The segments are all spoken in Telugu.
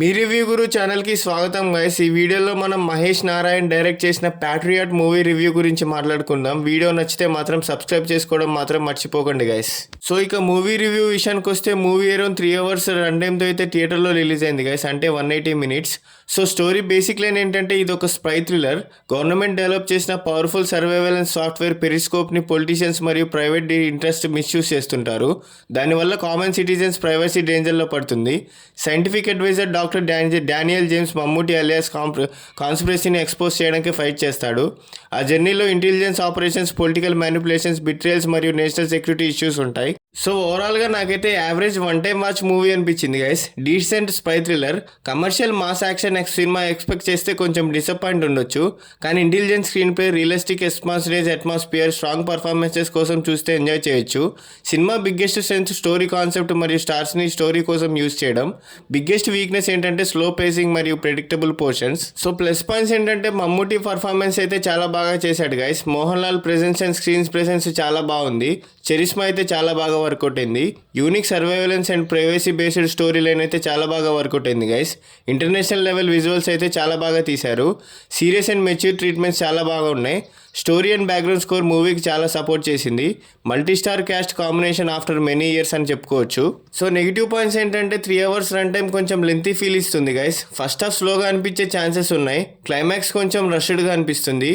మీ రివ్యూ గురు ఛానల్కి స్వాగతం గైస్. ఈ వీడియోలో మనం మహేష్ నారాయణ్ డైరెక్ట్ చేసిన ప్యాట్రియాట్ మూవీ రివ్యూ గురించి మాట్లాడుకుందాం. వీడియో నచ్చితే మాత్రం సబ్స్క్రైబ్ చేసుకోవడం మాత్రం మర్చిపోకండి గైస్. సో ఇక మూవీ రివ్యూ విషయానికి వస్తే మూవీ అరౌండ్ 3 hours రన్ టైమ్తో అయితే థియేటర్లో రిలీజ్ అయింది గైస్, అంటే 180 minutes. So story basic line ఏంటంటే ఇది ఒక స్పై థ్రిల్లర్. గవర్నమెంట్ డెవలప్ చేసిన పవర్ఫుల్ సర్వైవలెన్స్ సాఫ్ట్వేర్ పెరిస్కోప్ని పొలిటీషియన్స్ మరియు ప్రైవేట్ ఇంట్రెస్ట్ మిస్యూజ్ చేస్తుంటారు. దానివల్ల కామన్ సిటిజన్స్ ప్రైవసీ డేంజర్లో పడుతుంది. Scientific adviser doctor Daniel James Mammootty alias కాన్స్పిరసీని ఎక్స్పోజ్ చేయడానికి ఫైట్ చేస్తాడు. ఆ జర్నీలో intelligence operations, political manipulations, betrayals మరియు నేషనల్ సెక్యూరిటీ ఇష్యూస్ ఉంటాయి. సో ఓవరాల్గా నాకైతే యావరేజ్ 1 time వాచ్ మూవీ అనిపించింది guys. Decent spy thriller. Commercial mass action cinema expect చేస్తే కొంచెం డిసప్పాయింట్ ఉండొచ్చు, కానీ ఇంటెలిజెంట్ స్క్రీన్ ప్లే, రియలిస్టిక్ ఎస్మాస్రేజ్ అట్మాస్ఫియర్, స్ట్రాంగ్ పర్ఫార్మెన్సెస్ కోసం చూస్తే ఎంజాయ్ చేయొచ్చు. Cinema biggest strength story concept మరియు స్టార్స్ని స్టోరీ కోసం యూజ్ చేయడం. బిగ్గెస్ట్ వీక్నెస్ ఏంటంటే స్లో పేసింగ్ మరియు predictable portions. So plus points ఏంటంటే మమ్మూటి పర్ఫార్మెన్స్ అయితే చాలా బాగా చేశాడు guys. Mohan Lal presence and screens presence చాలా బాగుంది. చరిష్మా అయితే చాలా బాగా వర్కౌట్ అయింది. Unique surveillance and privacy based story line అయితే చాలా బాగా వర్కౌట్ అయింది గైస్. ఇంటర్నేషనల్ లెవెల్ విజువల్స్ అయితే చాలా బాగా తీశారు. సీరియస్ అండ్ మెచ్యూర్ ట్రీట్మెంట్స్ చాలా బాగా ఉన్నాయి. స్టోరీ అండ్ బ్యాక్గ్రౌండ్ స్కోర్ మూవీకి చాలా సపోర్ట్ చేసింది. Multi star cast combination after many years అని చెప్పుకోవచ్చు. సో నెగిటివ్ పాయింట్స్ ఏంటంటే 3 hours రన్ టైం కొంచెం లెంతీ ఫీల్ ఇస్తుంది గైస్. ఫస్ట్ హాఫ్ స్లోగా అనిపించే ఛాన్సెస్ ఉన్నాయి. క్లైమాక్స్ కొంచెం రష్డ్గా అనిపిస్తుంది.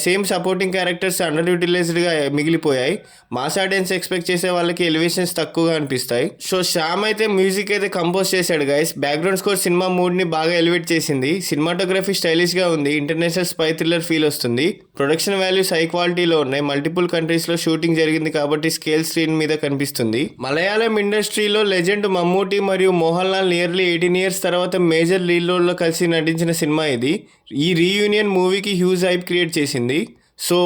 సేమ్ సపోర్టింగ్ క్యారెక్టర్స్ అండర్ యూటిలైజ్డ్గా మిగిలిపోయాయి. మాస్ ఆడియన్స్ ఎక్స్పెక్ట్ చేసే వాళ్ళకి ఎలివేషన్స్ తక్కువగా అనిపిస్తాయి. సో శ్యామ్ అయితే మ్యూజిక్ అయితే కంపోజ్ చేశాడు గైస్. బ్యాక్గ్రౌండ్ స్కోర్ సినిమా మూడ్ని బాగా ఎలివేట్ చేసింది. సినిమాటోగ్రఫీ స్టైలిష్గా ఉంది. ఇంటర్నేషనల్ స్పై థ్రిల్లర్ ఫీల్ వస్తుంది. ప్రొడక్షన్ వాల్యూస్ హై క్వాలిటీలో ఉన్నాయి. మల్టిపుల్ కంట్రీస్లో షూటింగ్ జరిగింది కాబట్టి స్కేల్ స్క్రీన్ మీద కనిపిస్తుంది. మలయాళం ఇండస్ట్రీలో లెజెండ్ మమ్మూటి మరియు మోహన్ లాల్ నియర్లీ 18 years తర్వాత మేజర్ లీడ్ రోల్లో కలిసి నటించిన సినిమా ఇది. ఈ రీయూనియన్ మూవీకి హ్యూజ్ హైప్ క్రియేట్ చేసింది. సో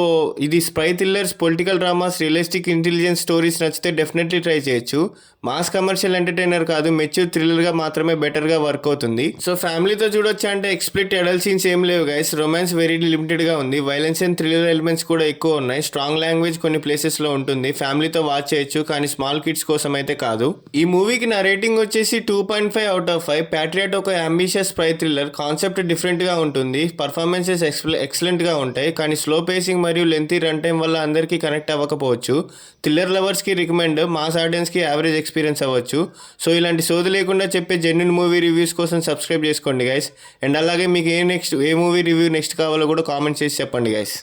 ఇది spy thrillers, political dramas, realistic intelligence stories నచ్చితే డెఫినెట్లీ ట్రై చేయొచ్చు. మాస్ కమర్షియల్ ఎంటర్టైనర్ కాదు, మెచ్యూర్ థ్రిల్లర్గా మాత్రమే బెటర్గా వర్క్ అవుతుంది. సో ఫ్యామిలీతో చూడొచ్చు అంటే ఎక్స్ప్లిట్ అడల్ట్ సీన్స్ ఏం లేవు గైస్. రొమాన్స్ వెరీ లిమిటెడ్గా ఉంది. వైలెన్స్ అండ్ థ్రిల్లర్ ఎలిమెంట్స్ కూడా ఎక్కువ ఉన్నాయి. స్ట్రాంగ్ లాంగ్వేజ్ కొన్ని ప్లేసెస్లో ఉంటుంది. ఫ్యామిలీతో వాచ్ చేయొచ్చు, కానీ స్మాల్ కిడ్స్ కోసం అయితే కాదు. ఈ మూవీకి నా రేటింగ్ వచ్చేసి 2.5 out of 5. ప్యాట్రియాట్ ఒక అంబిషియస్ స్పై థ్రిల్లర్. కాన్సెప్ట్ డిఫరెంట్గా ఉంటుంది. పర్ఫార్మెన్సెస్ ఎక్సలెంట్గా ఉంటాయి, కానీ స్లో పేసింగ్ మరియు లెంతీ రన్ టైం వల్ల అందరికీ కనెక్ట్ అవ్వకపోవచ్చు. థ్రిల్లర్ లవర్స్కి రికమెండ్, మాస్ ఆడియన్స్కి యావరేజ్ ఎక్స్పీరియన్స్ అవ్వచ్చు. సో ఇలాంటి సోది లేకుండా చెప్పే జెన్యున్ మూవీ రివ్యూస్ కోసం సబ్స్క్రైబ్ చేసుకోండి గైస్. అండ్ అలాగే మీకు ఏ మూవీ రివ్యూ నెక్స్ట్ కావాలో కూడా కామెంట్ చేసి చెప్పండి గైస్.